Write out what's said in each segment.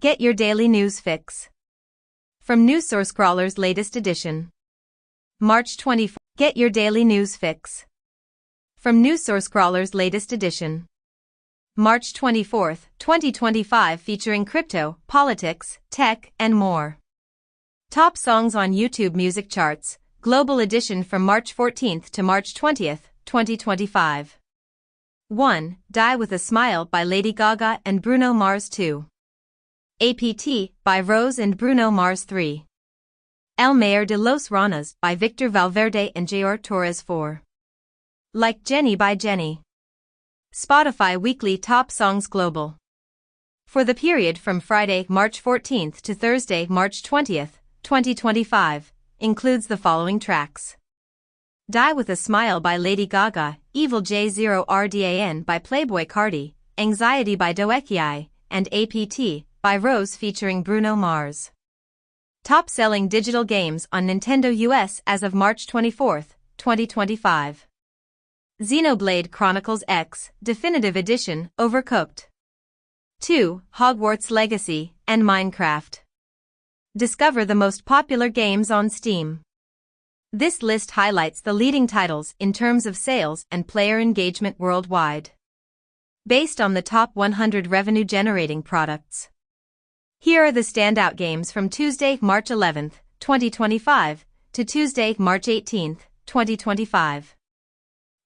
Get your daily news fix. From NewsSourceCrawler's latest edition. March 24. Get your daily news fix. From NewsSourceCrawler's latest edition. March 24, 2025, featuring crypto, politics, tech, and more. Top songs on YouTube music charts, global edition from March 14 to March 20, 2025. 1. Die with a Smile by Lady Gaga and Bruno Mars. 2. APT by Rose and Bruno Mars. 3. El Mayor de los Ranas by Victor Valverde and Jair Torres. 4. Like Jenny by Jenny. Spotify Weekly Top Songs Global. For the period from Friday, March 14 to Thursday, March 20, 2025, includes the following tracks. Die with a Smile by Lady Gaga, Evil J0RDAN by Playboi Carti, Anxiety by Doekiai, and APT by Rose featuring Bruno Mars. Top-selling digital games on Nintendo US as of March 24, 2025. Xenoblade Chronicles X, Definitive Edition, Overcooked. 2. Hogwarts Legacy, and Minecraft. Discover the most popular games on Steam. This list highlights the leading titles in terms of sales and player engagement worldwide. Based on the top 100 revenue-generating products. Here are the standout games from Tuesday, March 11, 2025, to Tuesday, March 18, 2025.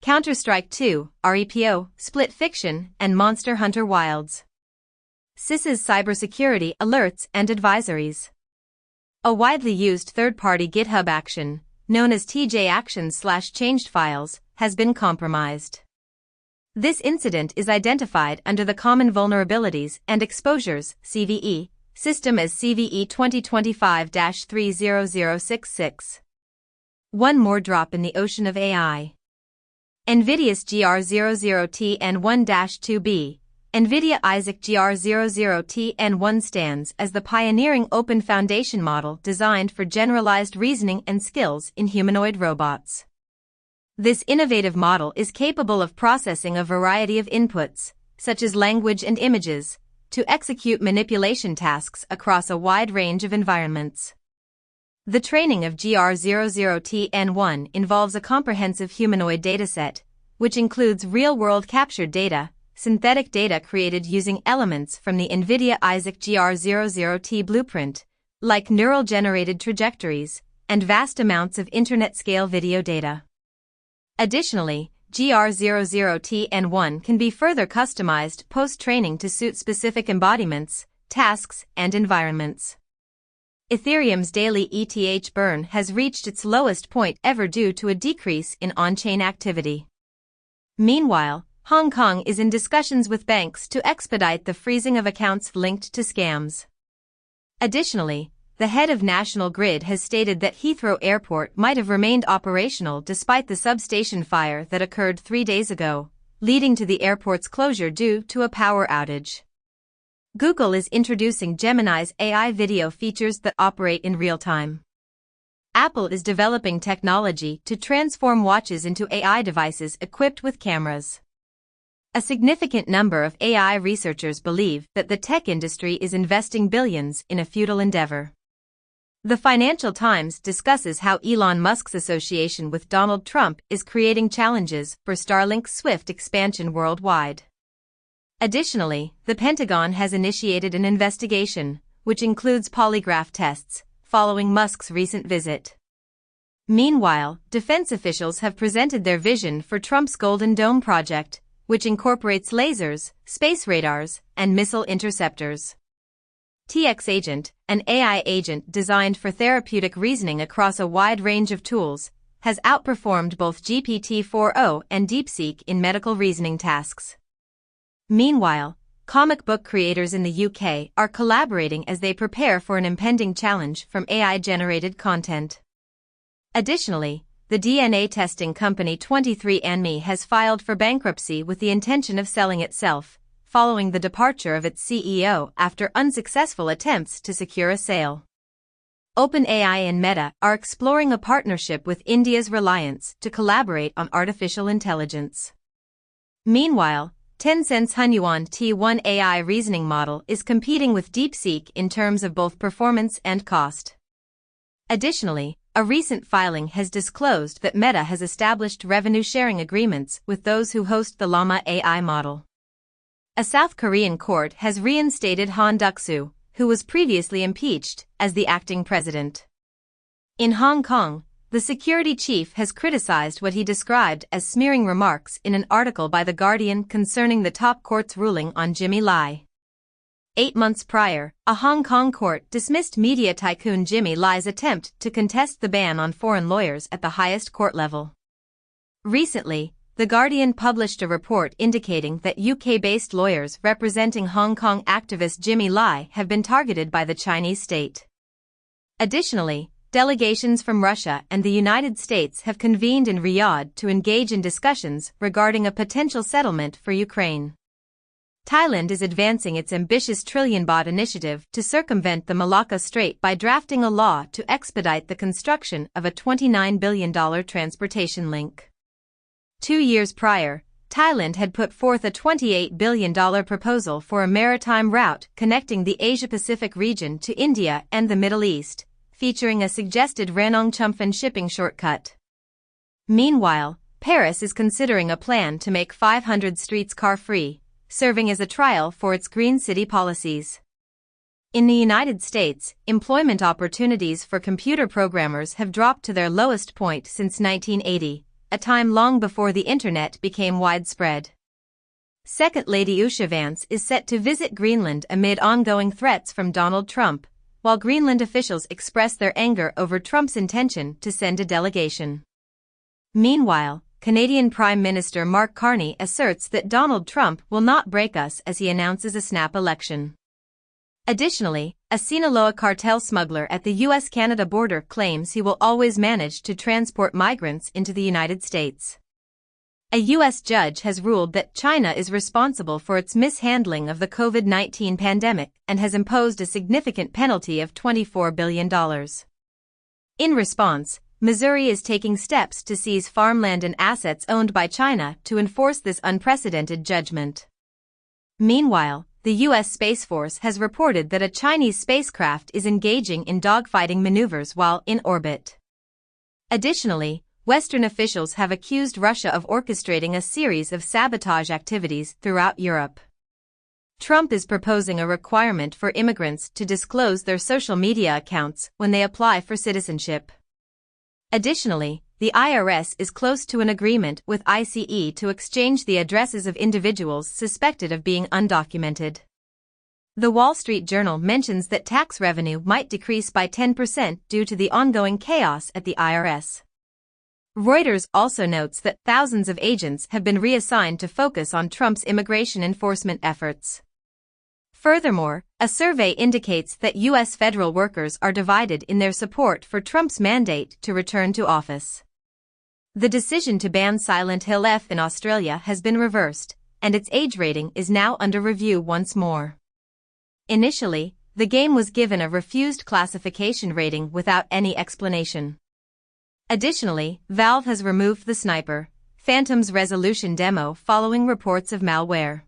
Counter-Strike 2, REPO, Split Fiction, and Monster Hunter Wilds. CIS's cybersecurity alerts and advisories. A widely used third-party GitHub action, known as TJ Actions/changed files, has been compromised. This incident is identified under the Common Vulnerabilities and Exposures (CVE) system as CVE 2025-30066. One more drop in the ocean of AI. NVIDIA's GR00TN1-2B, NVIDIA Isaac GR00TN1 stands as the pioneering open foundation model designed for generalized reasoning and skills in humanoid robots. This innovative model is capable of processing a variety of inputs, such as language and images, to execute manipulation tasks across a wide range of environments. The training of GR00TN1 involves a comprehensive humanoid dataset, which includes real-world captured data, synthetic data created using elements from the NVIDIA Isaac GR00T blueprint, like neural-generated trajectories, and vast amounts of internet-scale video data. Additionally, GR00TN1 can be further customized post-training to suit specific embodiments, tasks, and environments. Ethereum's daily ETH burn has reached its lowest point ever due to a decrease in on-chain activity. Meanwhile, Hong Kong is in discussions with banks to expedite the freezing of accounts linked to scams. Additionally, the head of National Grid has stated that Heathrow Airport might have remained operational despite the substation fire that occurred 3 days ago, leading to the airport's closure due to a power outage. Google is introducing Gemini's AI video features that operate in real time. Apple is developing technology to transform watches into AI devices equipped with cameras. A significant number of AI researchers believe that the tech industry is investing billions in a futile endeavor. The Financial Times discusses how Elon Musk's association with Donald Trump is creating challenges for Starlink's swift expansion worldwide. Additionally, the Pentagon has initiated an investigation, which includes polygraph tests, following Musk's recent visit. Meanwhile, defense officials have presented their vision for Trump's Golden Dome project, which incorporates lasers, space radars, and missile interceptors. TX Agent, an AI agent designed for therapeutic reasoning across a wide range of tools, has outperformed both GPT-4o and DeepSeek in medical reasoning tasks. Meanwhile, comic book creators in the UK are collaborating as they prepare for an impending challenge from AI-generated content. Additionally, the DNA testing company 23andMe has filed for bankruptcy with the intention of selling itself, following the departure of its CEO after unsuccessful attempts to secure a sale. OpenAI and Meta are exploring a partnership with India's Reliance to collaborate on artificial intelligence. Meanwhile, Tencent's Hunyuan T1 AI reasoning model is competing with DeepSeek in terms of both performance and cost. Additionally, a recent filing has disclosed that Meta has established revenue-sharing agreements with those who host the Llama AI model. A South Korean court has reinstated Han Duck-soo, who was previously impeached, as the acting president. In Hong Kong, the security chief has criticized what he described as smearing remarks in an article by The Guardian concerning the top court's ruling on Jimmy Lai. 8 months prior, a Hong Kong court dismissed media tycoon Jimmy Lai's attempt to contest the ban on foreign lawyers at the highest court level. Recently, The Guardian published a report indicating that UK-based lawyers representing Hong Kong activist Jimmy Lai have been targeted by the Chinese state. Additionally, delegations from Russia and the United States have convened in Riyadh to engage in discussions regarding a potential settlement for Ukraine. Thailand is advancing its ambitious trillion baht initiative to circumvent the Malacca Strait by drafting a law to expedite the construction of a $29 billion transportation link. 2 years prior, Thailand had put forth a $28 billion proposal for a maritime route connecting the Asia-Pacific region to India and the Middle East, featuring a suggested Ranong-Chumphon shipping shortcut. Meanwhile, Paris is considering a plan to make 500 streets car-free, serving as a trial for its green city policies. In the United States, employment opportunities for computer programmers have dropped to their lowest point since 1980, a time long before the internet became widespread. Second Lady Usha Vance is set to visit Greenland amid ongoing threats from Donald Trump, while Greenland officials express their anger over Trump's intention to send a delegation. Meanwhile, Canadian Prime Minister Mark Carney asserts that Donald Trump will not break us as he announces a snap election. Additionally, a Sinaloa cartel smuggler at the U.S.-Canada border claims he will always manage to transport migrants into the United States. A U.S. judge has ruled that China is responsible for its mishandling of the COVID-19 pandemic and has imposed a significant penalty of $24 billion. In response, Missouri is taking steps to seize farmland and assets owned by China to enforce this unprecedented judgment. Meanwhile, the U.S. Space Force has reported that a Chinese spacecraft is engaging in dogfighting maneuvers while in orbit. Additionally, Western officials have accused Russia of orchestrating a series of sabotage activities throughout Europe. Trump is proposing a requirement for immigrants to disclose their social media accounts when they apply for citizenship. Additionally, the IRS is close to an agreement with ICE to exchange the addresses of individuals suspected of being undocumented. The Wall Street Journal mentions that tax revenue might decrease by 10% due to the ongoing chaos at the IRS. Reuters also notes that thousands of agents have been reassigned to focus on Trump's immigration enforcement efforts. Furthermore, a survey indicates that U.S. federal workers are divided in their support for Trump's mandate to return to office. The decision to ban Silent Hill F in Australia has been reversed, and its age rating is now under review once more. Initially, the game was given a refused classification rating without any explanation. Additionally, Valve has removed the Sniper Phantom's resolution demo following reports of malware.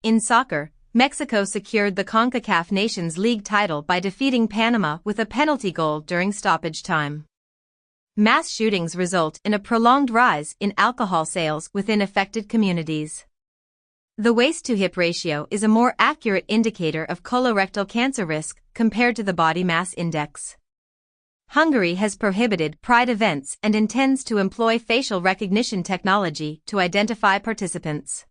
In soccer, Mexico secured the CONCACAF Nations League title by defeating Panama with a penalty goal during stoppage time. Mass shootings result in a prolonged rise in alcohol sales within affected communities. The waist-to-hip ratio is a more accurate indicator of colorectal cancer risk compared to the body mass index. Hungary has prohibited Pride events and intends to employ facial recognition technology to identify participants.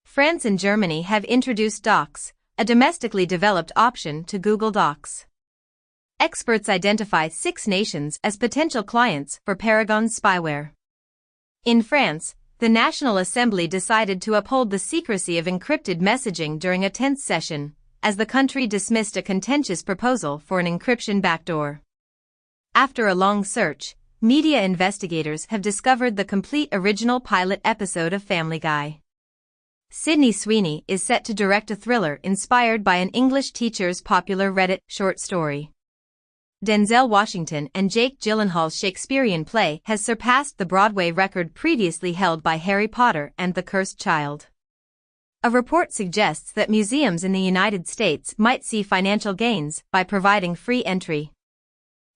France and Germany have introduced Docs, a domestically developed option to Google Docs. Experts identify 6 nations as potential clients for Paragon's spyware. In France, the National Assembly decided to uphold the secrecy of encrypted messaging during a tense session, as the country dismissed a contentious proposal for an encryption backdoor. After a long search, media investigators have discovered the complete original pilot episode of Family Guy. Sydney Sweeney is set to direct a thriller inspired by an English teacher's popular Reddit short story. Denzel Washington and Jake Gyllenhaal's Shakespearean play has surpassed the Broadway record previously held by Harry Potter and the Cursed Child. A report suggests that museums in the United States might see financial gains by providing free entry.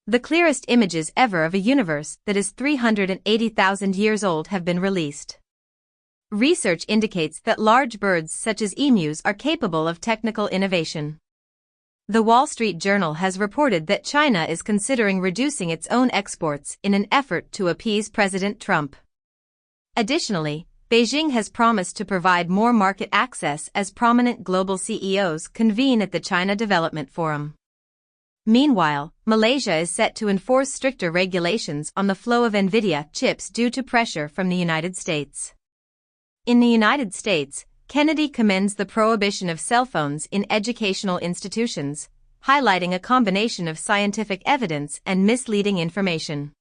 The clearest images ever of a universe that is 380,000 years old have been released. Research indicates that large birds such as emus are capable of technical innovation. The Wall Street Journal has reported that China is considering reducing its own exports in an effort to appease President Trump. Additionally, Beijing has promised to provide more market access as prominent global CEOs convene at the China Development Forum. Meanwhile, Malaysia is set to enforce stricter regulations on the flow of NVIDIA chips due to pressure from the United States. In the United States, Kennedy commends the prohibition of cell phones in educational institutions, highlighting a combination of scientific evidence and misleading information.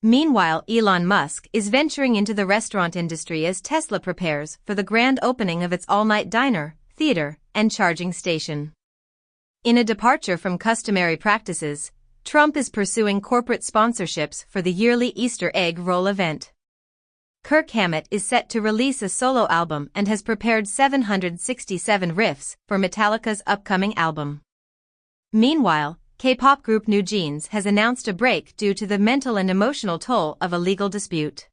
Meanwhile, Elon Musk is venturing into the restaurant industry as Tesla prepares for the grand opening of its all-night diner, theater, and charging station. In a departure from customary practices, Trump is pursuing corporate sponsorships for the yearly Easter egg roll event. Kirk Hammett is set to release a solo album and has prepared 767 riffs for Metallica's upcoming album. Meanwhile, K-pop group New Jeans has announced a break due to the mental and emotional toll of a legal dispute.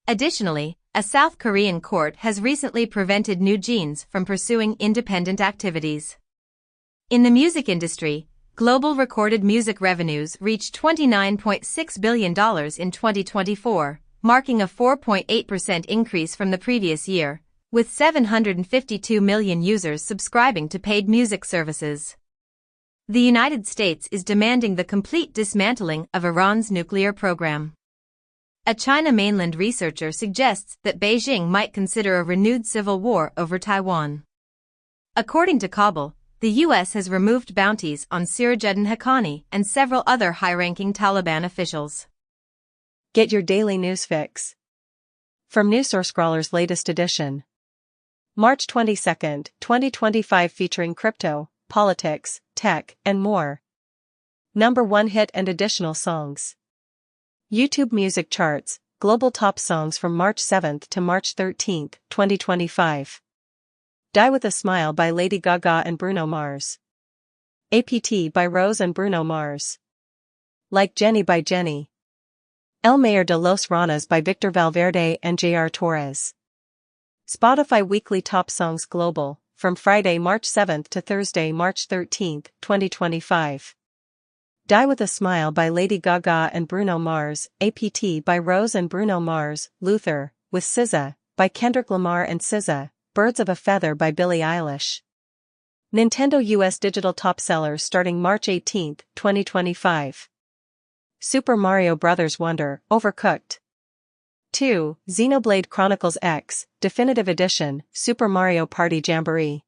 Additionally, a South Korean court has recently prevented New Jeans from pursuing independent activities. In the music industry, global recorded music revenues reached $29.6 billion in 2024, marking a 4.8% increase from the previous year, with 752 million users subscribing to paid music services. The United States is demanding the complete dismantling of Iran's nuclear program. A China mainland researcher suggests that Beijing might consider a renewed civil war over Taiwan. According to Kabul, the U.S. has removed bounties on Sirajuddin Haqqani and several other high-ranking Taliban officials. Get your daily news fix from newsworthy's latest edition. March 22, 2025, featuring crypto, politics, tech, and more. Number 1 hit and additional songs. YouTube Music Charts, Global Top Songs from March 7 to March 13, 2025. Die With a Smile by Lady Gaga and Bruno Mars. APT by Rose and Bruno Mars. Like Jenny by Jenny. El Mayor de los Ranas by Victor Valverde and J.R. Torres. Spotify Weekly Top Songs Global, from Friday, March 7 to Thursday, March 13, 2025. Die With a Smile by Lady Gaga and Bruno Mars. APT by Rose and Bruno Mars. Luther, with SZA, by Kendrick Lamar and SZA. Birds of a Feather by Billie Eilish. Nintendo US Digital Top Sellers starting March 18, 2025. Super Mario Bros. Wonder, Overcooked. 2. Xenoblade Chronicles X, Definitive Edition, Super Mario Party Jamboree.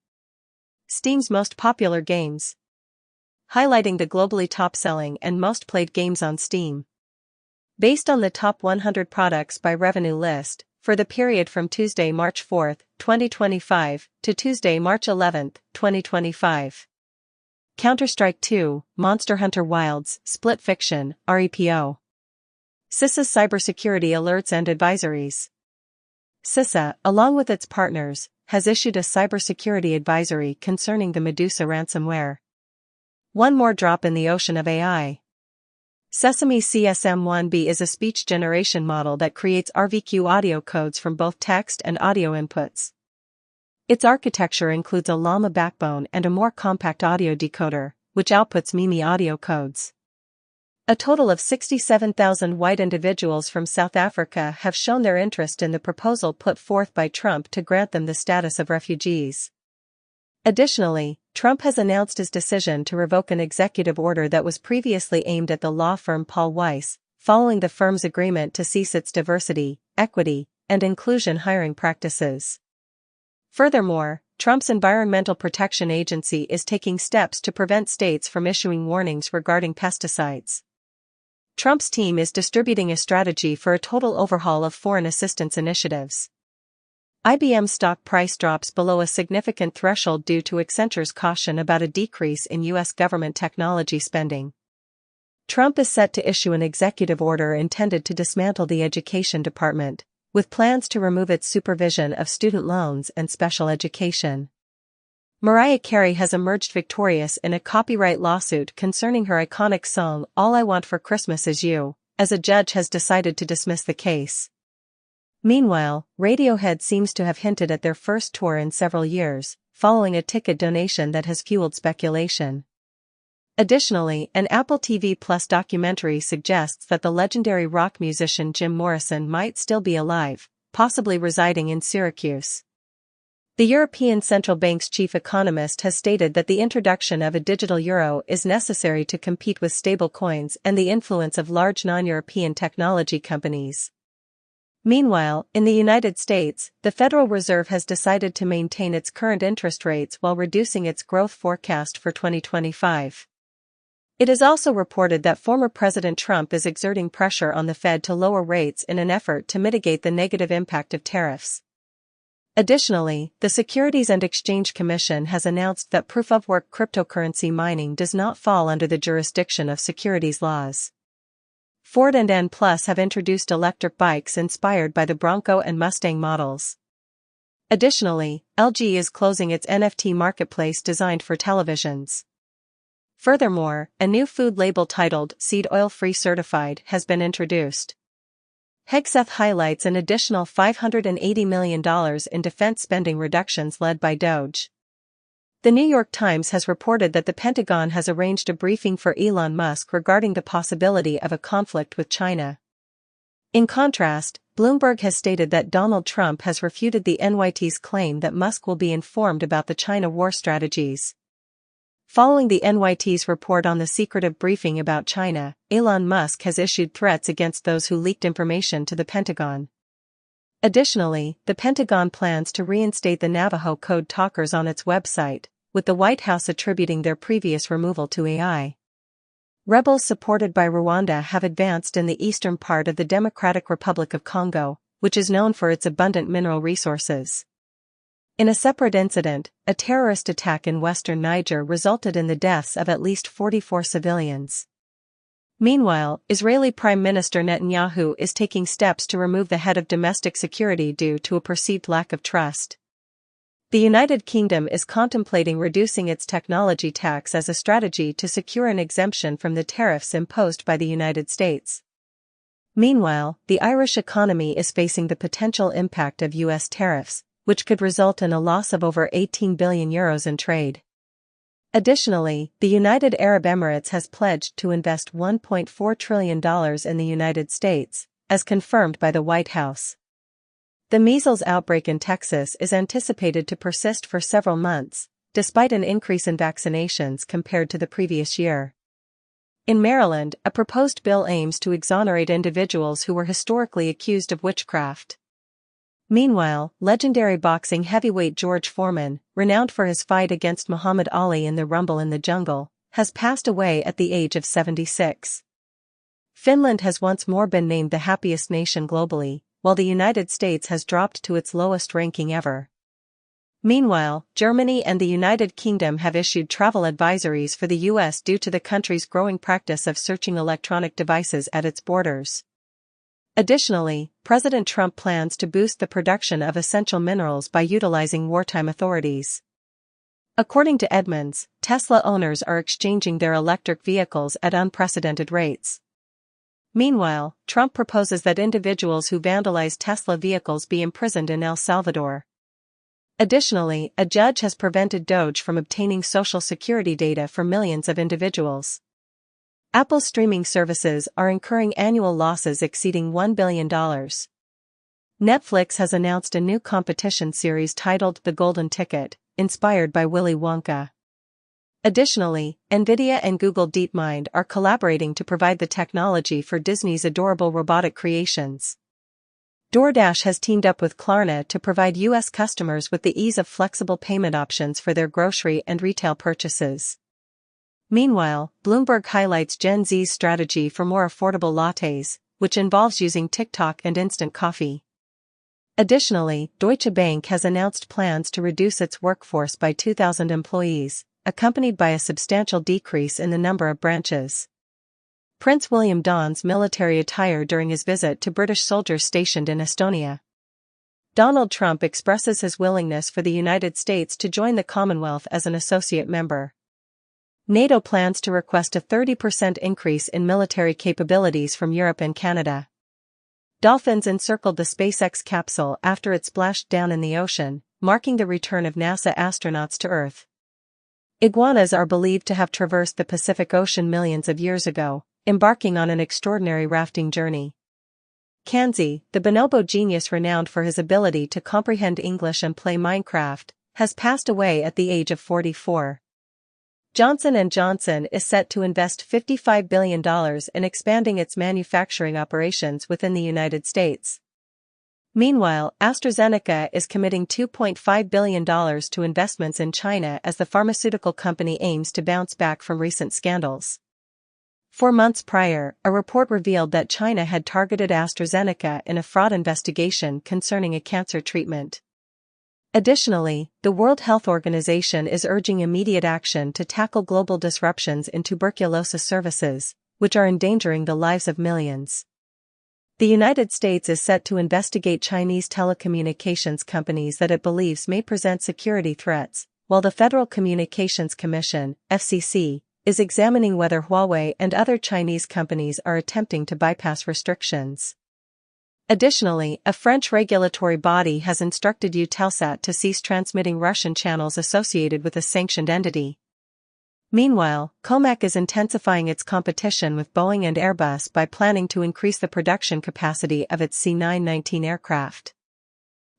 Steam's most popular games. Highlighting the globally top-selling and most played games on Steam. Based on the top 100 products by revenue list, for the period from Tuesday, March 4, 2025, to Tuesday, March 11, 2025. Counter-Strike 2, Monster Hunter Wilds, Split Fiction, REPO. CISA's cybersecurity alerts and advisories. CISA, along with its partners, has issued a cybersecurity advisory concerning the Medusa ransomware. One more drop in the ocean of AI. Sesame CSM-1B is a speech generation model that creates RVQ audio codes from both text and audio inputs. Its architecture includes a llama backbone and a more compact audio decoder, which outputs Mimi audio codes. A total of 67,000 white individuals from South Africa have shown their interest in the proposal put forth by Trump to grant them the status of refugees. Additionally, Trump has announced his decision to revoke an executive order that was previously aimed at the law firm Paul Weiss, following the firm's agreement to cease its diversity, equity, and inclusion hiring practices. Furthermore, Trump's Environmental Protection Agency is taking steps to prevent states from issuing warnings regarding pesticides. Trump's team is distributing a strategy for a total overhaul of foreign assistance initiatives. IBM stock price drops below a significant threshold due to Accenture's caution about a decrease in U.S. government technology spending. Trump is set to issue an executive order intended to dismantle the Education Department, with plans to remove its supervision of student loans and special education. Mariah Carey has emerged victorious in a copyright lawsuit concerning her iconic song All I Want for Christmas Is You, as a judge has decided to dismiss the case. Meanwhile, Radiohead seems to have hinted at their first tour in several years, following a ticket donation that has fueled speculation. Additionally, an Apple TV Plus documentary suggests that the legendary rock musician Jim Morrison might still be alive, possibly residing in Syracuse. The European Central Bank's chief economist has stated that the introduction of a digital euro is necessary to compete with stablecoins and the influence of large non-European technology companies. Meanwhile, in the United States, the Federal Reserve has decided to maintain its current interest rates while reducing its growth forecast for 2025. It is also reported that former President Trump is exerting pressure on the Fed to lower rates in an effort to mitigate the negative impact of tariffs. Additionally, the Securities and Exchange Commission has announced that proof-of-work cryptocurrency mining does not fall under the jurisdiction of securities laws. Ford and N+ have introduced electric bikes inspired by the Bronco and Mustang models. Additionally, LG is closing its NFT marketplace designed for televisions. Furthermore, a new food label titled Seed Oil Free Certified has been introduced. Hegseth highlights an additional $580 million in defense spending reductions led by Doge. The New York Times has reported that the Pentagon has arranged a briefing for Elon Musk regarding the possibility of a conflict with China. In contrast, Bloomberg has stated that Donald Trump has refuted the NYT's claim that Musk will be informed about the China war strategies. Following the NYT's report on the secretive briefing about China, Elon Musk has issued threats against those who leaked information to the Pentagon. Additionally, the Pentagon plans to reinstate the Navajo code talkers on its website, with the White House attributing their previous removal to AI. Rebels supported by Rwanda have advanced in the eastern part of the Democratic Republic of Congo, which is known for its abundant mineral resources. In a separate incident, a terrorist attack in western Niger resulted in the deaths of at least 44 civilians. Meanwhile, Israeli Prime Minister Netanyahu is taking steps to remove the head of domestic security due to a perceived lack of trust. The United Kingdom is contemplating reducing its technology tax as a strategy to secure an exemption from the tariffs imposed by the United States. Meanwhile, the Irish economy is facing the potential impact of U.S. tariffs, which could result in a loss of over €18 billion in trade. Additionally, the United Arab Emirates has pledged to invest $1.4 trillion in the United States, as confirmed by the White House. The measles outbreak in Texas is anticipated to persist for several months, despite an increase in vaccinations compared to the previous year. In Maryland, a proposed bill aims to exonerate individuals who were historically accused of witchcraft. Meanwhile, legendary boxing heavyweight George Foreman, renowned for his fight against Muhammad Ali in the Rumble in the Jungle, has passed away at the age of 76. Finland has once more been named the happiest nation globally, while the United States has dropped to its lowest ranking ever. Meanwhile, Germany and the United Kingdom have issued travel advisories for the U.S. due to the country's growing practice of searching electronic devices at its borders. Additionally, President Trump plans to boost the production of essential minerals by utilizing wartime authorities. According to Edmunds, Tesla owners are exchanging their electric vehicles at unprecedented rates. Meanwhile, Trump proposes that individuals who vandalize Tesla vehicles be imprisoned in El Salvador. Additionally, a judge has prevented Doge from obtaining Social Security data for millions of individuals. Apple's streaming services are incurring annual losses exceeding $1 billion. Netflix has announced a new competition series titled The Golden Ticket, inspired by Willy Wonka. Additionally, NVIDIA and Google DeepMind are collaborating to provide the technology for Disney's adorable robotic creations. DoorDash has teamed up with Klarna to provide U.S. customers with the ease of flexible payment options for their grocery and retail purchases. Meanwhile, Bloomberg highlights Gen Z's strategy for more affordable lattes, which involves using TikTok and instant coffee. Additionally, Deutsche Bank has announced plans to reduce its workforce by 2,000 employees, accompanied by a substantial decrease in the number of branches. Prince William dons military attire during his visit to British soldiers stationed in Estonia. Donald Trump expresses his willingness for the United States to join the Commonwealth as an associate member. NATO plans to request a 30% increase in military capabilities from Europe and Canada. Dolphins encircled the SpaceX capsule after it splashed down in the ocean, marking the return of NASA astronauts to Earth. Iguanas are believed to have traversed the Pacific Ocean millions of years ago, embarking on an extraordinary rafting journey. Kanzi, the bonobo genius renowned for his ability to comprehend English and play Minecraft, has passed away at the age of 44. Johnson & Johnson is set to invest $55 billion in expanding its manufacturing operations within the United States. Meanwhile, AstraZeneca is committing $2.5 billion to investments in China as the pharmaceutical company aims to bounce back from recent scandals. 4 months prior, a report revealed that China had targeted AstraZeneca in a fraud investigation concerning a cancer treatment. Additionally, the World Health Organization is urging immediate action to tackle global disruptions in tuberculosis services, which are endangering the lives of millions. The United States is set to investigate Chinese telecommunications companies that it believes may present security threats, while the Federal Communications Commission, FCC, is examining whether Huawei and other Chinese companies are attempting to bypass restrictions. Additionally, a French regulatory body has instructed Eutelsat to cease transmitting Russian channels associated with a sanctioned entity. Meanwhile, Comac is intensifying its competition with Boeing and Airbus by planning to increase the production capacity of its C919 aircraft.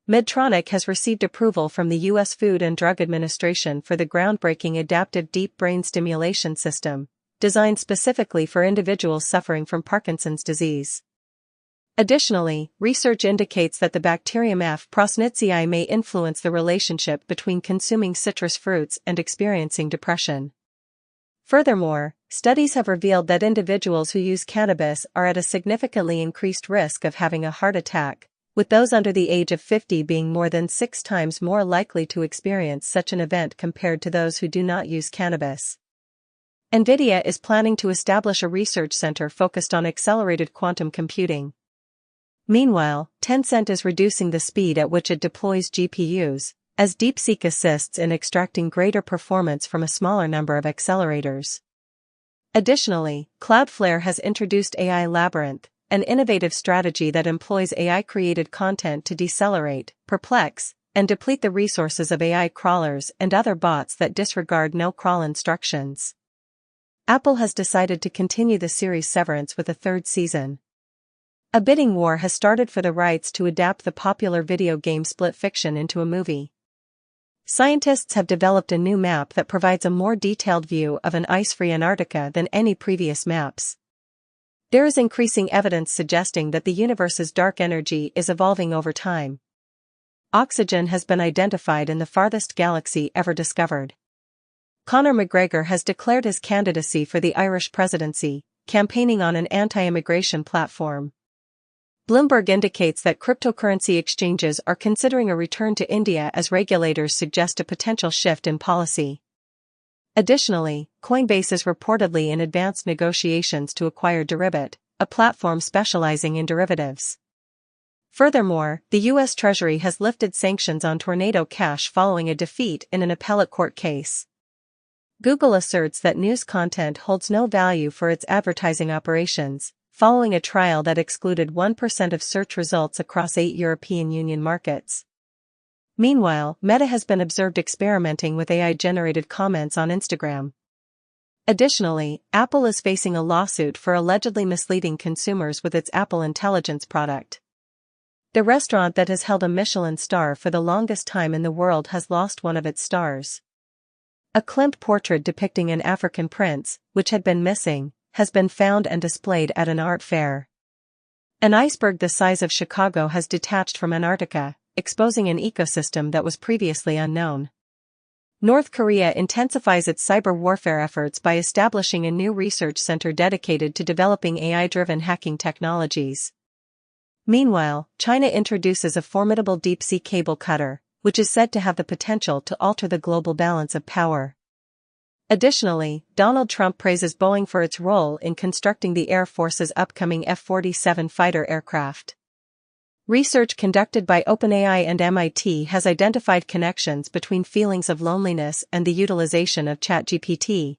Medtronic has received approval from the U.S. Food and Drug Administration for the groundbreaking adaptive deep brain stimulation system, designed specifically for individuals suffering from Parkinson's disease. Additionally, research indicates that the bacterium F. prosnitzii may influence the relationship between consuming citrus fruits and experiencing depression. Furthermore, studies have revealed that individuals who use cannabis are at a significantly increased risk of having a heart attack, with those under the age of 50 being more than 6 times more likely to experience such an event compared to those who do not use cannabis. NVIDIA is planning to establish a research center focused on accelerated quantum computing. Meanwhile, Tencent is reducing the speed at which it deploys GPUs, as DeepSeek assists in extracting greater performance from a smaller number of accelerators. Additionally, Cloudflare has introduced AI Labyrinth, an innovative strategy that employs AI-created content to decelerate, perplex, and deplete the resources of AI crawlers and other bots that disregard no-crawl instructions. Apple has decided to continue the series Severance with a 3rd season. A bidding war has started for the rights to adapt the popular video game Split Fiction into a movie. Scientists have developed a new map that provides a more detailed view of an ice-free Antarctica than any previous maps. There is increasing evidence suggesting that the universe's dark energy is evolving over time. Oxygen has been identified in the farthest galaxy ever discovered. Conor McGregor has declared his candidacy for the Irish presidency, campaigning on an anti-immigration platform. Bloomberg indicates that cryptocurrency exchanges are considering a return to India as regulators suggest a potential shift in policy. Additionally, Coinbase is reportedly in advanced negotiations to acquire Deribit, a platform specializing in derivatives. Furthermore, the U.S. Treasury has lifted sanctions on Tornado Cash following a defeat in an appellate court case. Google asserts that news content holds no value for its advertising operations, following a trial that excluded 1% of search results across 8 European Union markets. Meanwhile, Meta has been observed experimenting with AI-generated comments on Instagram. Additionally, Apple is facing a lawsuit for allegedly misleading consumers with its Apple Intelligence product. The restaurant that has held a Michelin star for the longest time in the world has lost one of its stars. A Klimt portrait depicting an African prince, which had been missing, has been found and displayed at an art fair. An iceberg the size of Chicago has detached from Antarctica, exposing an ecosystem that was previously unknown. North Korea intensifies its cyber warfare efforts by establishing a new research center dedicated to developing AI-driven hacking technologies. Meanwhile, China introduces a formidable deep-sea cable cutter, which is said to have the potential to alter the global balance of power. Additionally, Donald Trump praises Boeing for its role in constructing the Air Force's upcoming F-47 fighter aircraft. Research conducted by OpenAI and MIT has identified connections between feelings of loneliness and the utilization of ChatGPT.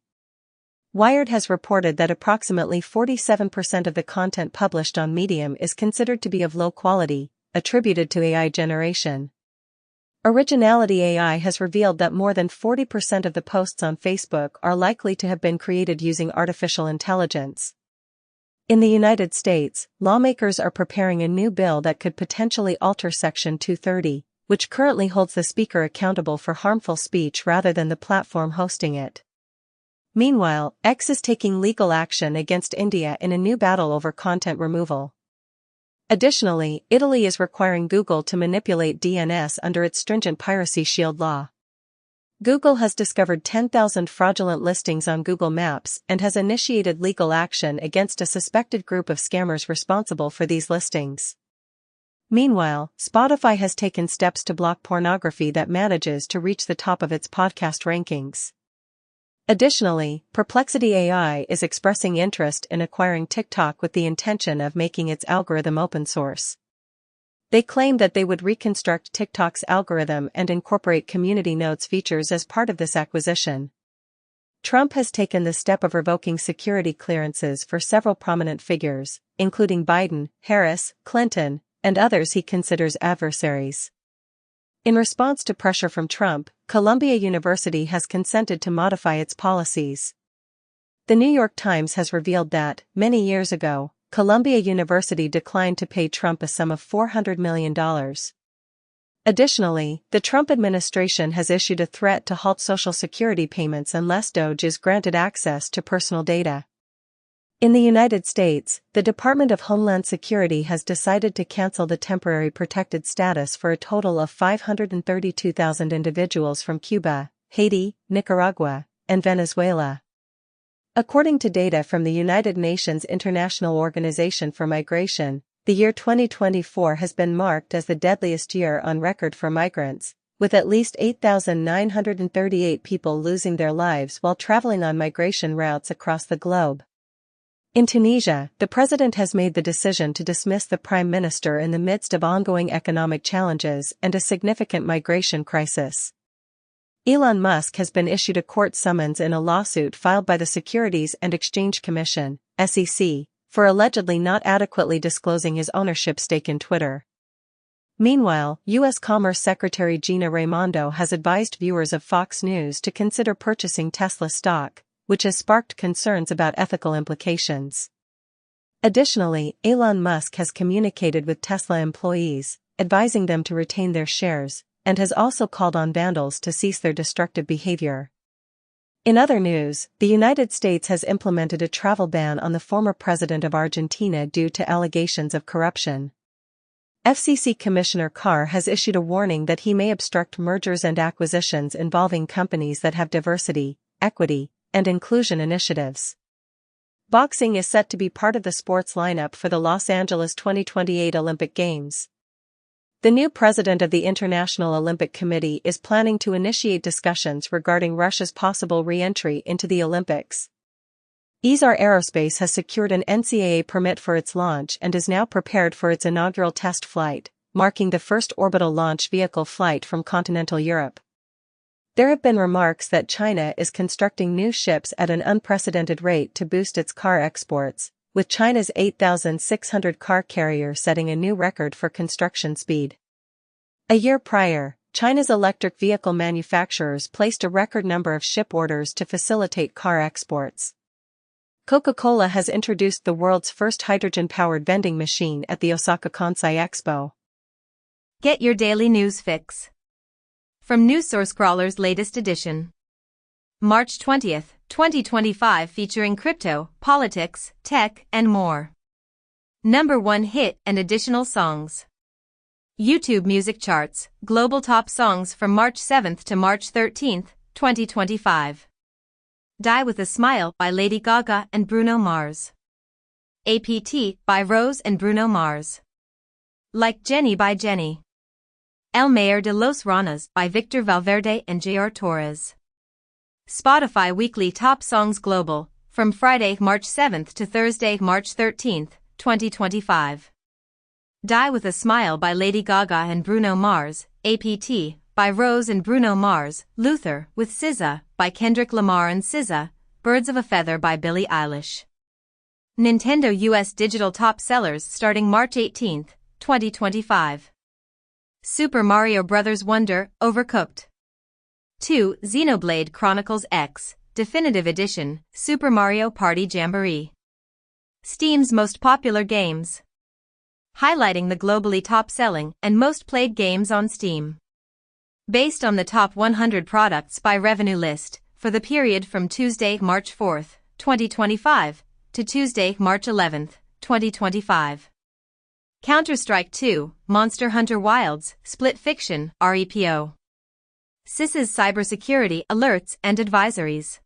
Wired has reported that approximately 47% of the content published on Medium is considered to be of low quality, attributed to AI generation. Originality AI has revealed that more than 40% of the posts on Facebook are likely to have been created using artificial intelligence. In the United States, lawmakers are preparing a new bill that could potentially alter Section 230, which currently holds the speaker accountable for harmful speech rather than the platform hosting it. Meanwhile, X is taking legal action against India in a new battle over content removal. Additionally, Italy is requiring Google to manipulate DNS under its stringent Piracy Shield law. Google has discovered 10,000 fraudulent listings on Google Maps and has initiated legal action against a suspected group of scammers responsible for these listings. Meanwhile, Spotify has taken steps to block pornography that manages to reach the top of its podcast rankings. Additionally, Perplexity AI is expressing interest in acquiring TikTok with the intention of making its algorithm open source. They claim that they would reconstruct TikTok's algorithm and incorporate community notes features as part of this acquisition. Trump has taken the step of revoking security clearances for several prominent figures, including Biden, Harris, Clinton, and others he considers adversaries. In response to pressure from Trump, Columbia University has consented to modify its policies. The New York Times has revealed that, many years ago, Columbia University declined to pay Trump a sum of $400 million. Additionally, the Trump administration has issued a threat to halt Social Security payments unless DOJ is granted access to personal data. In the United States, the Department of Homeland Security has decided to cancel the temporary protected status for a total of 532,000 individuals from Cuba, Haiti, Nicaragua, and Venezuela. According to data from the United Nations International Organization for Migration, the year 2024 has been marked as the deadliest year on record for migrants, with at least 8,938 people losing their lives while traveling on migration routes across the globe. In Tunisia, the president has made the decision to dismiss the prime minister in the midst of ongoing economic challenges and a significant migration crisis. Elon Musk has been issued a court summons in a lawsuit filed by the Securities and Exchange Commission, SEC, for allegedly not adequately disclosing his ownership stake in Twitter. Meanwhile, U.S. Commerce Secretary Gina Raimondo has advised viewers of Fox News to consider purchasing Tesla stock, which has sparked concerns about ethical implications. Additionally, Elon Musk has communicated with Tesla employees, advising them to retain their shares, and has also called on vandals to cease their destructive behavior. In other news, the United States has implemented a travel ban on the former president of Argentina due to allegations of corruption. FCC Commissioner Carr has issued a warning that he may obstruct mergers and acquisitions involving companies that have diversity, equity, and inclusion initiatives. Boxing is set to be part of the sports lineup for the Los Angeles 2028 Olympic Games. The new president of the International Olympic Committee is planning to initiate discussions regarding Russia's possible re-entry into the Olympics. ESAR Aerospace has secured an NCAA permit for its launch and is now prepared for its inaugural test flight, marking the first orbital launch vehicle flight from continental Europe. There have been remarks that China is constructing new ships at an unprecedented rate to boost its car exports, with China's 8,600 car carrier setting a new record for construction speed. A year prior, China's electric vehicle manufacturers placed a record number of ship orders to facilitate car exports. Coca-Cola has introduced the world's first hydrogen-powered vending machine at the Osaka Kansai Expo. Get your daily news fix from newssource latest edition. March 20th, 2025, featuring crypto, politics, tech, and more. Number 1 hit and additional songs. YouTube Music Charts, Global Top Songs from March 7th to March 13th, 2025. Die with a Smile by Lady Gaga and Bruno Mars. APT by Rose and Bruno Mars. Like Jenny by Jenny. El Mayor de los Ranas by Victor Valverde and J.R. Torres. Spotify Weekly Top Songs Global, from Friday, March 7th to Thursday, March 13th, 2025. Die with a Smile by Lady Gaga and Bruno Mars, APT, by Rose and Bruno Mars, Luther, with SZA, by Kendrick Lamar and SZA, Birds of a Feather by Billie Eilish. Nintendo US Digital Top Sellers starting March 18, 2025. Super Mario Bros. Wonder, Overcooked. 2. Xenoblade Chronicles X, Definitive Edition, Super Mario Party Jamboree. Steam's most popular games. Highlighting the globally top-selling and most played games on Steam. Based on the top 100 products by revenue list, for the period from Tuesday, March 4, 2025, to Tuesday, March 11, 2025. Counter-Strike 2, Monster Hunter Wilds, Split Fiction, REPO. CISA's cybersecurity alerts and advisories.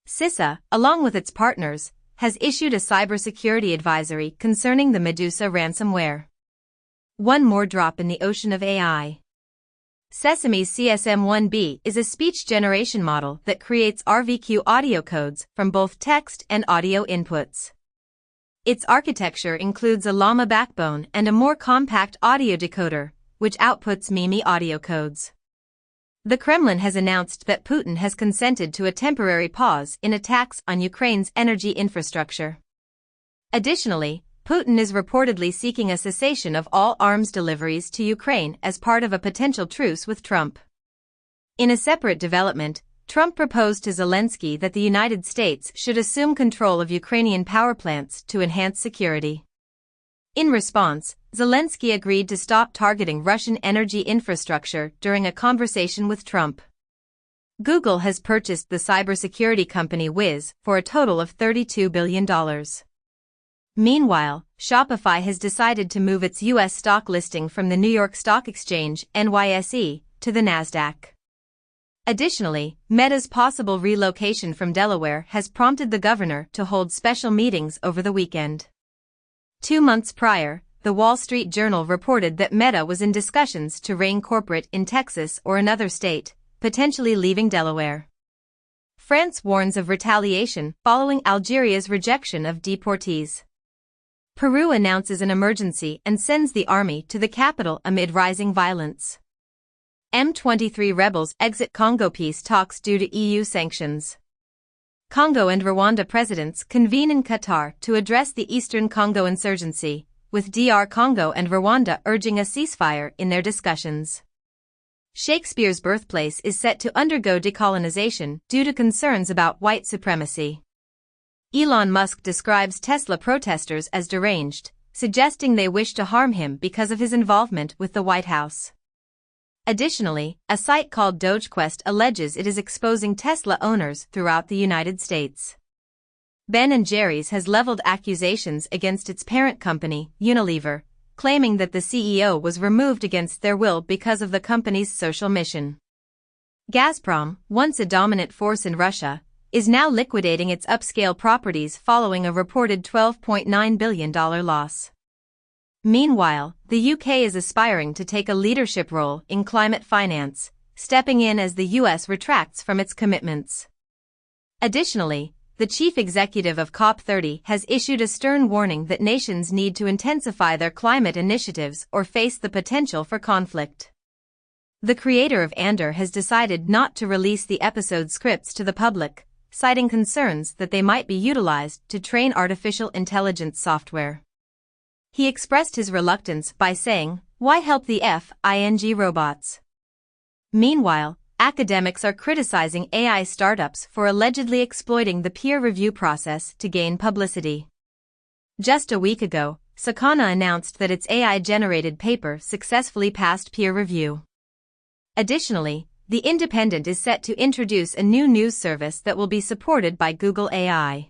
CISA, along with its partners, has issued a cybersecurity advisory concerning the Medusa ransomware. One more drop in the ocean of AI. Sesame's CSM-1B is a speech generation model that creates RVQ audio codes from both text and audio inputs. Its architecture includes a llama backbone and a more compact audio decoder, which outputs MIMI audio codes. The Kremlin has announced that Putin has consented to a temporary pause in attacks on Ukraine's energy infrastructure. Additionally, Putin is reportedly seeking a cessation of all arms deliveries to Ukraine as part of a potential truce with Trump. In a separate development, Trump proposed to Zelensky that the United States should assume control of Ukrainian power plants to enhance security. In response, Zelensky agreed to stop targeting Russian energy infrastructure during a conversation with Trump. Google has purchased the cybersecurity company Wiz for a total of $32 billion. Meanwhile, Shopify has decided to move its U.S. stock listing from the New York Stock Exchange, NYSE, to the NASDAQ. Additionally, Meta's possible relocation from Delaware has prompted the governor to hold special meetings over the weekend. 2 months prior, the Wall Street Journal reported that Meta was in discussions to rein corporate in Texas or another state, potentially leaving Delaware. France warns of retaliation following Algeria's rejection of deportees. Peru announces an emergency and sends the army to the capital amid rising violence. M23 rebels exit Congo peace talks due to EU sanctions. Congo and Rwanda presidents convene in Qatar to address the Eastern Congo insurgency, with DR Congo and Rwanda urging a ceasefire in their discussions. Shakespeare's birthplace is set to undergo decolonization due to concerns about white supremacy. Elon Musk describes Tesla protesters as deranged, suggesting they wish to harm him because of his involvement with the White House. Additionally, a site called DogeQuest alleges it is exposing Tesla owners throughout the United States. Ben & Jerry's has leveled accusations against its parent company, Unilever, claiming that the CEO was removed against their will because of the company's social mission. Gazprom, once a dominant force in Russia, is now liquidating its upscale properties following a reported $12.9 billion loss. Meanwhile, the UK is aspiring to take a leadership role in climate finance, stepping in as the US retracts from its commitments. Additionally, the chief executive of COP30 has issued a stern warning that nations need to intensify their climate initiatives or face the potential for conflict. The creator of Andor has decided not to release the episode scripts to the public, citing concerns that they might be utilized to train artificial intelligence software. He expressed his reluctance by saying, "Why help the FING robots?" Meanwhile, academics are criticizing AI startups for allegedly exploiting the peer review process to gain publicity. Just a week ago, Sakana announced that its AI-generated paper successfully passed peer review. Additionally, The Independent is set to introduce a new news service that will be supported by Google AI.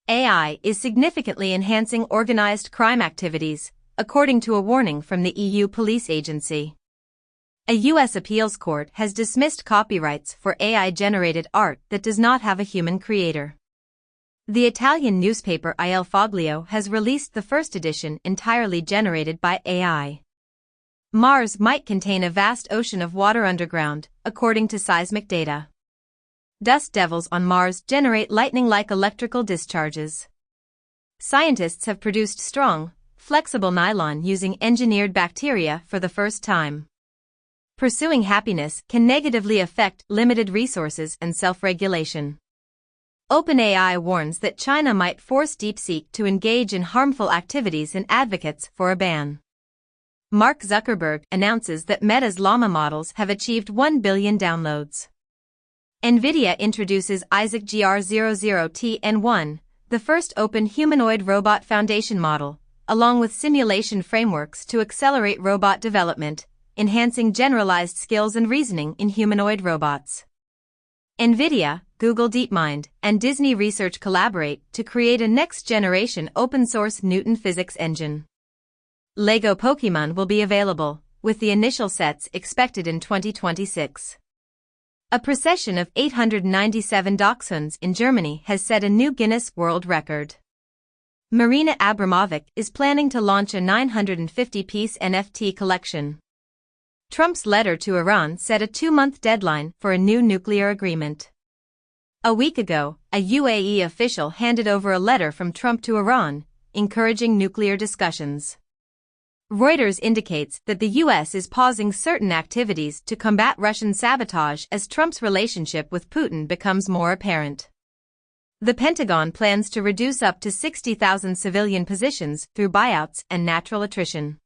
AI is significantly enhancing organized crime activities, according to a warning from the EU police agency. A U.S. appeals court has dismissed copyrights for AI-generated art that does not have a human creator. The Italian newspaper Il Foglio has released the first edition entirely generated by AI. Mars might contain a vast ocean of water underground, according to seismic data. Dust devils on Mars generate lightning-like electrical discharges. Scientists have produced strong, flexible nylon using engineered bacteria for the first time. Pursuing happiness can negatively affect limited resources and self-regulation. OpenAI warns that China might force DeepSeek to engage in harmful activities and advocates for a ban. Mark Zuckerberg announces that Meta's Llama models have achieved 1 billion downloads. NVIDIA introduces Isaac GR00TN1, the first open humanoid robot foundation model, along with simulation frameworks to accelerate robot development, enhancing generalized skills and reasoning in humanoid robots. NVIDIA, Google DeepMind, and Disney Research collaborate to create a next-generation open-source Newton physics engine. LEGO Pokémon will be available, with the initial sets expected in 2026. A procession of 897 dachshunds in Germany has set a new Guinness World Record. Marina Abramovic is planning to launch a 950-piece NFT collection. Trump's letter to Iran set a 2-month deadline for a new nuclear agreement. A week ago, a UAE official handed over a letter from Trump to Iran, encouraging nuclear discussions. Reuters indicates that the U.S. is pausing certain activities to combat Russian sabotage as Trump's relationship with Putin becomes more apparent. The Pentagon plans to reduce up to 60,000 civilian positions through buyouts and natural attrition.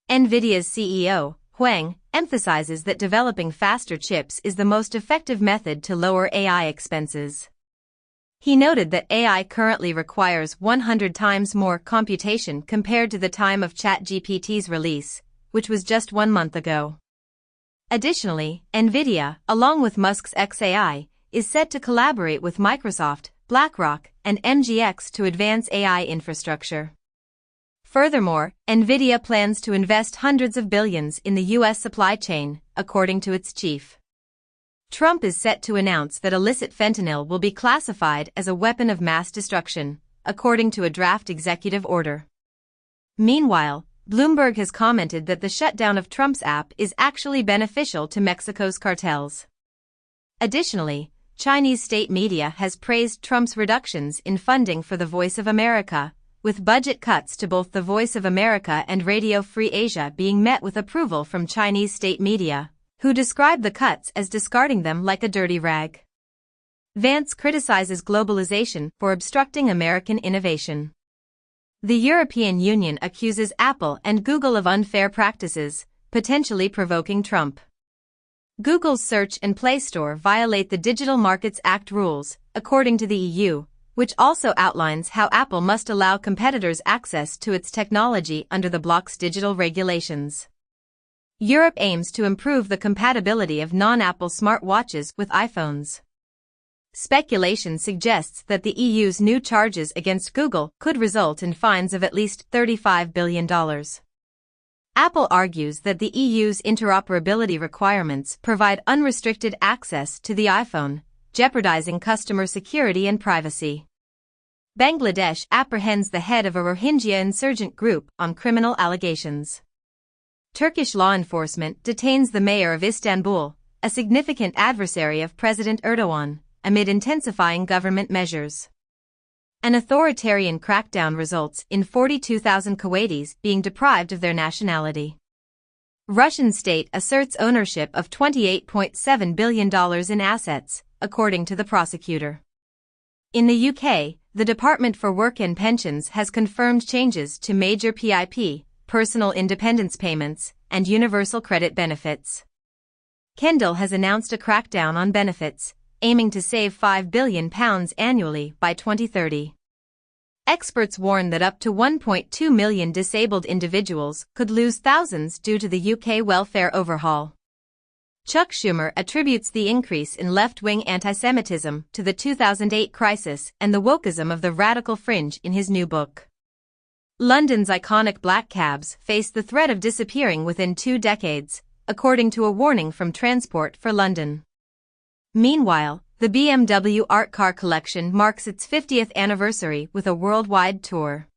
NVIDIA's CEO, Huang, emphasizes that developing faster chips is the most effective method to lower AI expenses. He noted that AI currently requires 100 times more computation compared to the time of ChatGPT's release, which was just 1 month ago. Additionally, NVIDIA, along with Musk's xAI, is set to collaborate with Microsoft, BlackRock, and MGX to advance AI infrastructure. Furthermore, NVIDIA plans to invest hundreds of billions in the U.S. supply chain, according to its chief. Trump is set to announce that illicit fentanyl will be classified as a weapon of mass destruction, according to a draft executive order. Meanwhile, Bloomberg has commented that the shutdown of Trump's app is actually beneficial to Mexico's cartels. Additionally, Chinese state media has praised Trump's reductions in funding for the Voice of America, with budget cuts to both the Voice of America and Radio Free Asia being met with approval from Chinese state media, who describe the cuts as discarding them like a dirty rag. Vance criticizes globalization for obstructing American innovation. The European Union accuses Apple and Google of unfair practices, potentially provoking Trump. Google's Search and Play Store violate the Digital Markets Act rules, according to the EU, which also outlines how Apple must allow competitors access to its technology under the bloc's digital regulations. Europe aims to improve the compatibility of non-Apple smartwatches with iPhones. Speculation suggests that the EU's new charges against Google could result in fines of at least $35 billion. Apple argues that the EU's interoperability requirements provide unrestricted access to the iPhone, jeopardizing customer security and privacy. Bangladesh apprehends the head of a Rohingya insurgent group on criminal allegations. Turkish law enforcement detains the mayor of Istanbul, a significant adversary of President Erdogan, amid intensifying government measures. An authoritarian crackdown results in 42,000 Kuwaitis being deprived of their nationality. Russian state asserts ownership of $28.7 billion in assets, according to the prosecutor. In the UK, the Department for Work and Pensions has confirmed changes to major PIP, personal independence payments, and universal credit benefits. Kendall has announced a crackdown on benefits, aiming to save £5 billion annually by 2030. Experts warn that up to 1.2 million disabled individuals could lose thousands due to the UK welfare overhaul. Chuck Schumer attributes the increase in left-wing antisemitism to the 2008 crisis and the wokeism of the radical fringe in his new book. London's iconic black cabs face the threat of disappearing within 2 decades, according to a warning from Transport for London. Meanwhile, the BMW art car collection marks its 50th anniversary with a worldwide tour.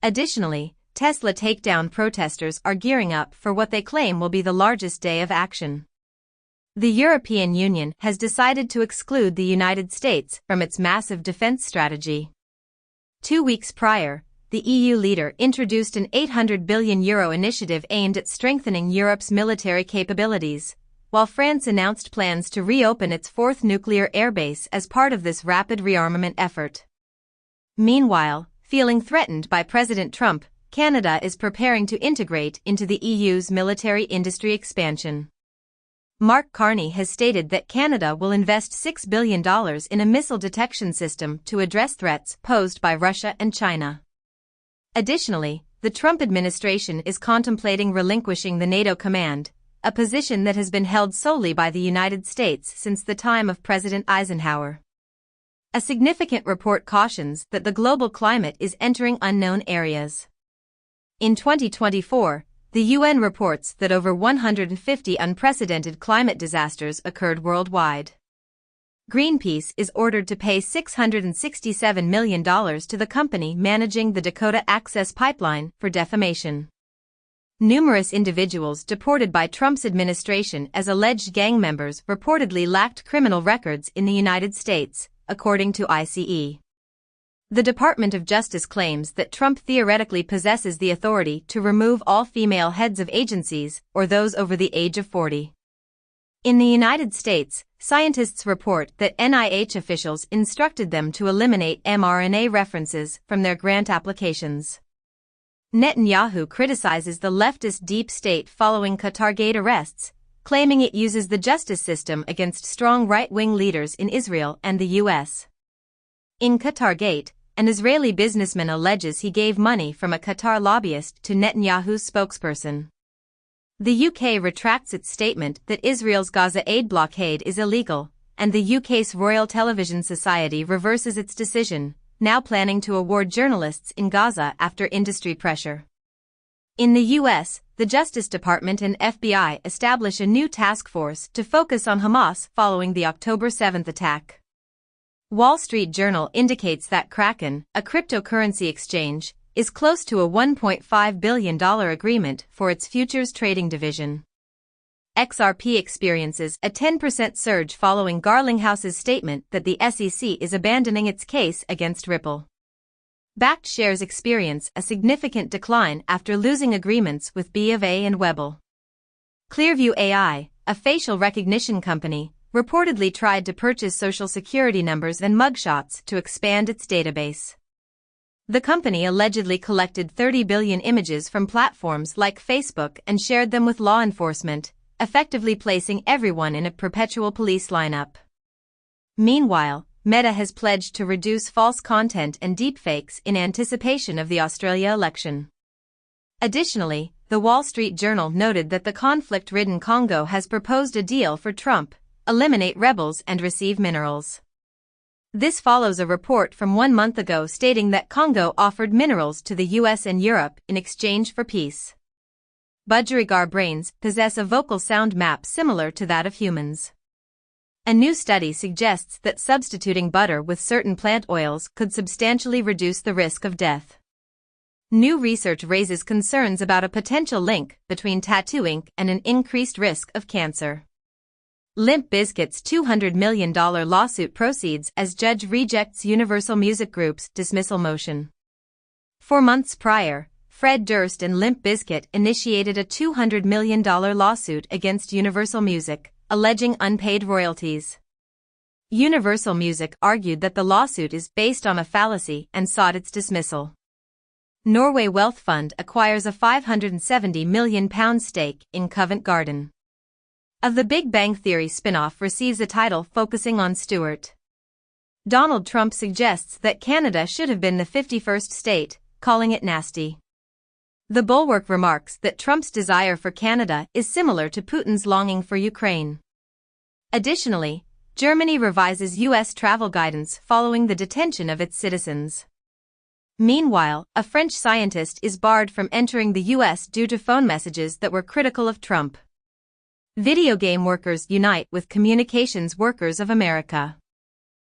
Additionally, Tesla takedown protesters are gearing up for what they claim will be the largest day of action. The European Union has decided to exclude the United States from its massive defense strategy. 2 weeks prior, the EU leader introduced an €800 billion initiative aimed at strengthening Europe's military capabilities, while France announced plans to reopen its fourth nuclear airbase as part of this rapid rearmament effort. Meanwhile, feeling threatened by President Trump, Canada is preparing to integrate into the EU's military industry expansion. Mark Carney has stated that Canada will invest $6 billion in a missile detection system to address threats posed by Russia and China. Additionally, the Trump administration is contemplating relinquishing the NATO command, a position that has been held solely by the United States since the time of President Eisenhower. A significant report cautions that the global climate is entering unknown areas. In 2024, the UN reports that over 150 unprecedented climate disasters occurred worldwide. Greenpeace is ordered to pay $667 million to the company managing the Dakota Access Pipeline for defamation. Numerous individuals deported by Trump's administration as alleged gang members reportedly lacked criminal records in the United States, according to ICE. The Department of Justice claims that Trump theoretically possesses the authority to remove all female heads of agencies or those over the age of 40. In the United States, scientists report that NIH officials instructed them to eliminate mRNA references from their grant applications. Netanyahu criticizes the leftist deep state following Qatargate arrests, claiming it uses the justice system against strong right-wing leaders in Israel and the U.S. In Qatargate, an Israeli businessman alleges he gave money from a Qatar lobbyist to Netanyahu's spokesperson. The UK retracts its statement that Israel's Gaza aid blockade is illegal, and the UK's Royal Television Society reverses its decision, now planning to award journalists in Gaza after industry pressure. In the U.S., the Justice Department and FBI establish a new task force to focus on Hamas following the October 7th attack. Wall Street Journal indicates that Kraken, a cryptocurrency exchange, is close to a $1.5 billion agreement for its futures trading division. XRP experiences a 10% surge following Garlinghouse's statement that the SEC is abandoning its case against Ripple. Backed shares experience a significant decline after losing agreements with B of A and Webull. Clearview AI, a facial recognition company, reportedly tried to purchase Social Security numbers and mugshots to expand its database. The company allegedly collected 30 billion images from platforms like Facebook and shared them with law enforcement, effectively placing everyone in a perpetual police lineup. Meanwhile, Meta has pledged to reduce false content and deepfakes in anticipation of the Australia election. Additionally, the Wall Street Journal noted that the conflict-ridden Congo has proposed a deal for Trump: eliminate rebels and receive minerals. This follows a report from 1 month ago stating that Congo offered minerals to the US and Europe in exchange for peace. Budgerigar brains possess a vocal sound map similar to that of humans. A new study suggests that substituting butter with certain plant oils could substantially reduce the risk of death. New research raises concerns about a potential link between tattoo ink and an increased risk of cancer. Limp Bizkit's $200 million lawsuit proceeds as judge rejects Universal Music Group's dismissal motion. 4 months prior, Fred Durst and Limp Bizkit initiated a $200 million lawsuit against Universal Music, alleging unpaid royalties. Universal Music argued that the lawsuit is based on a fallacy and sought its dismissal. Norway Wealth Fund acquires a £570 million stake in Covent Garden. Of the Big Bang Theory spin-off receives a title focusing on Stewart. Donald Trump suggests that Canada should have been the 51st state, calling it nasty. The Bulwark remarks that Trump's desire for Canada is similar to Putin's longing for Ukraine. Additionally, Germany revises U.S. travel guidance following the detention of its citizens. Meanwhile, a French scientist is barred from entering the U.S. due to phone messages that were critical of Trump. Video game workers unite with Communications Workers of America.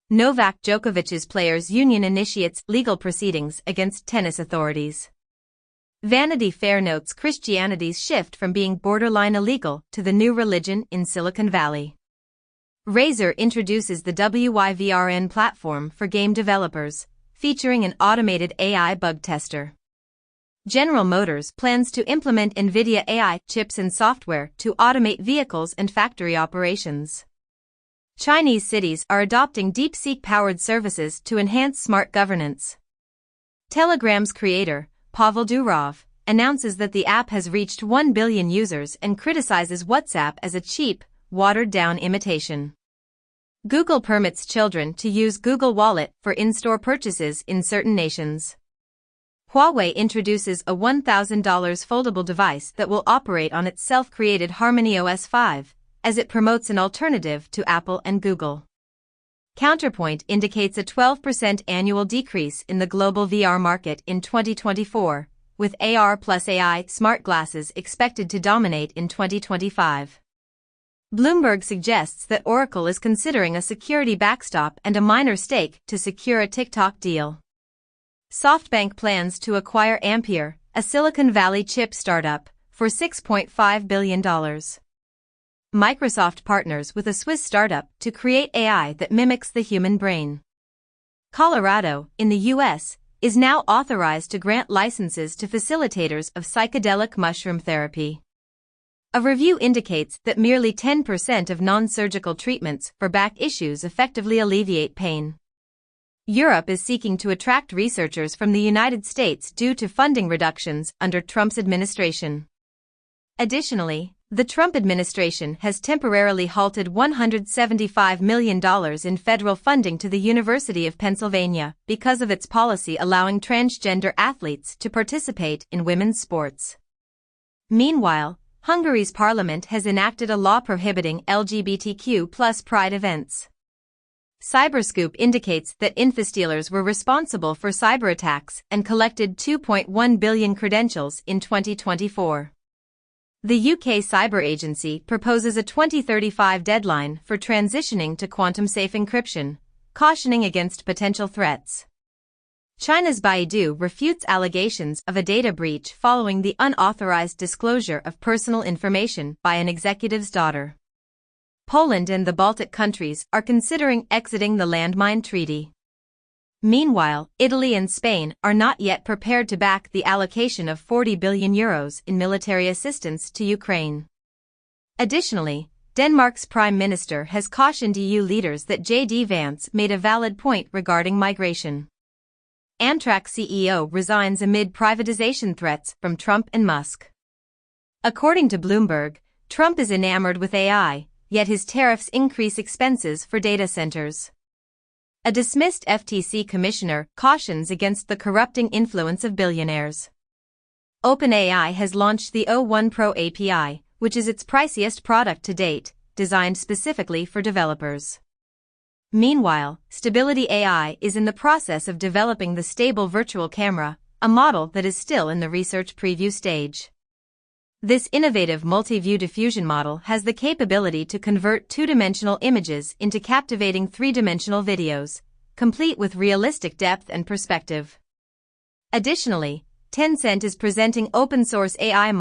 Novak Djokovic's players' union initiates legal proceedings against tennis authorities. Vanity Fair notes Christianity's shift from being borderline illegal to the new religion in Silicon Valley. Razer introduces the WYVRN platform for game developers, featuring an automated AI bug tester. General Motors plans to implement NVIDIA AI chips and software to automate vehicles and factory operations. Chinese cities are adopting DeepSeek-powered services to enhance smart governance. Telegram's creator, Pavel Durov, announces that the app has reached 1 billion users and criticizes WhatsApp as a cheap, watered-down imitation. Google permits children to use Google Wallet for in-store purchases in certain nations. Huawei introduces a $1,000 foldable device that will operate on its self-created Harmony OS 5, as it promotes an alternative to Apple and Google. Counterpoint indicates a 12% annual decrease in the global VR market in 2024, with AR plus AI smart glasses expected to dominate in 2025. Bloomberg suggests that Oracle is considering a security backstop and a minor stake to secure a TikTok deal. SoftBank plans to acquire Ampere, a Silicon Valley chip startup, for $6.5 billion. Microsoft partners with a Swiss startup to create AI that mimics the human brain. Colorado, in the U.S., is now authorized to grant licenses to facilitators of psychedelic mushroom therapy. A review indicates that merely 10% of non-surgical treatments for back issues effectively alleviate pain. Europe is seeking to attract researchers from the United States due to funding reductions under Trump's administration. Additionally, the Trump administration has temporarily halted $175 million in federal funding to the University of Pennsylvania because of its policy allowing transgender athletes to participate in women's sports. Meanwhile, Hungary's parliament has enacted a law prohibiting LGBTQ+ pride events. Cyberscoop indicates that infostealers were responsible for cyber attacks and collected 2.1 billion credentials in 2024. The UK Cyber Agency proposes a 2035 deadline for transitioning to quantum-safe encryption, cautioning against potential threats. China's Baidu refutes allegations of a data breach following the unauthorized disclosure of personal information by an executive's daughter. Poland and the Baltic countries are considering exiting the landmine treaty. Meanwhile, Italy and Spain are not yet prepared to back the allocation of €40 billion in military assistance to Ukraine. Additionally, Denmark's Prime Minister has cautioned EU leaders that J.D. Vance made a valid point regarding migration. Amtrak CEO resigns amid privatization threats from Trump and Musk. According to Bloomberg, Trump is enamored with AI, yet his tariffs increase expenses for data centers. A dismissed FTC commissioner cautions against the corrupting influence of billionaires. OpenAI has launched the O1 Pro API, which is its priciest product to date, designed specifically for developers. Meanwhile, Stability AI is in the process of developing the Stable Virtual Camera, a model that is still in the research preview stage. This innovative multi-view diffusion model has the capability to convert two-dimensional images into captivating three-dimensional videos, complete with realistic depth and perspective. Additionally, Tencent is presenting open-source AI